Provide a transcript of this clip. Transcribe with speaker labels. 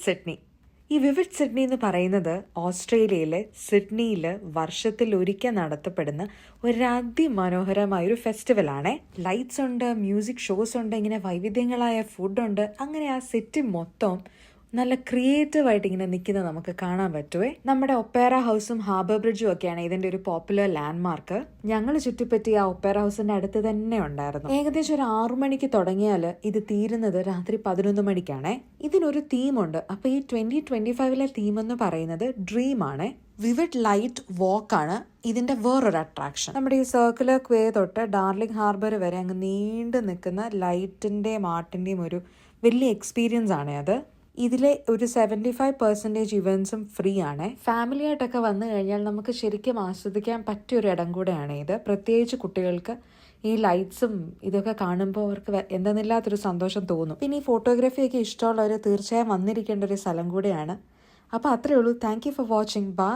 Speaker 1: Sydney. ഈ vivid Sydney എന്ന് പറയുന്നത് ഓസ്ട്രേലിയയിലെ സിഡ്നിയിൽ വർഷത്തിൽ ഒരിക്കൽ നടത്തപ്പെടുന്ന ഒരു അതിമനോഹരമായൊരു ഫെസ്റ്റിവലാണേ. ലൈറ്റ്സ് ഉണ്ട്, മ്യൂസിക് ഷോസ് ഉണ്ട്, ഇങ്ങനെ വൈവിധ്യങ്ങളായ ഫുഡുണ്ട്. അങ്ങനെ ആ സിറ്റി മൊത്തം നല്ല ക്രിയേറ്റീവായിട്ട് ഇങ്ങനെ നിൽക്കുന്നത് നമുക്ക് കാണാൻ പറ്റുമേ. നമ്മുടെ ഒപ്പേറ ഹൗസും ഹാർബർ ബ്രിഡ്ജും ഒക്കെയാണ് ഇതിന്റെ ഒരു പോപ്പുലർ ലാൻഡ്മാർക്ക്. ഞങ്ങൾ ചുറ്റിപ്പറ്റി ആ ഒപ്പേറ ഹൗസിന്റെ അടുത്ത് തന്നെ ഉണ്ടായിരുന്നു. ഏകദേശം ഒരു 6 മണിക്ക് തുടങ്ങിയാൽ ഇത് തീരുന്നത് രാത്രി 11 മണിക്കാണേ. ഇതിനൊരു തീമുണ്ട്. അപ്പൊ ഈ 2025 തീം എന്ന് പറയുന്നത് ഡ്രീം ആണ്. വിവിഡ് ലൈറ്റ് വാക്ക് ആണ് ഇതിന്റെ വേറൊരു അട്രാക്ഷൻ. നമ്മുടെ ഈ സർക്കുലർ ക്വേ തൊട്ട് ഡാർലിംഗ് ഹാർബർ വരെ അങ്ങ് നീണ്ടു നിൽക്കുന്ന ലൈറ്റിന്റെയും ആർട്ടിന്റെയും ഒരു വലിയ എക്സ്പീരിയൻസ് ആണ് അത്. ഇതിലെ ഒരു 75% ഇവന്റ്സും ഫ്രീ ആണ്. ഫാമിലി ആയിട്ടൊക്കെ വന്നു കഴിഞ്ഞാൽ നമുക്ക് ശരിക്കും ആസ്വദിക്കാൻ പറ്റിയൊരു ഇടം കൂടെയാണ് ഇത്. പ്രത്യേകിച്ച് കുട്ടികൾക്ക് ഈ ലൈറ്റ്സും ഇതൊക്കെ കാണുമ്പോൾ അവർക്ക് എന്തെന്നില്ലാത്തൊരു സന്തോഷം തോന്നും. പിന്നെ ഈ ഫോട്ടോഗ്രാഫിയൊക്കെ ഇഷ്ടമുള്ളവർ തീർച്ചയായും വന്നിരിക്കേണ്ട ഒരു സ്ഥലം കൂടെയാണ്. അപ്പോൾ അത്രയേ ഉള്ളൂ. Thank you for watching. By.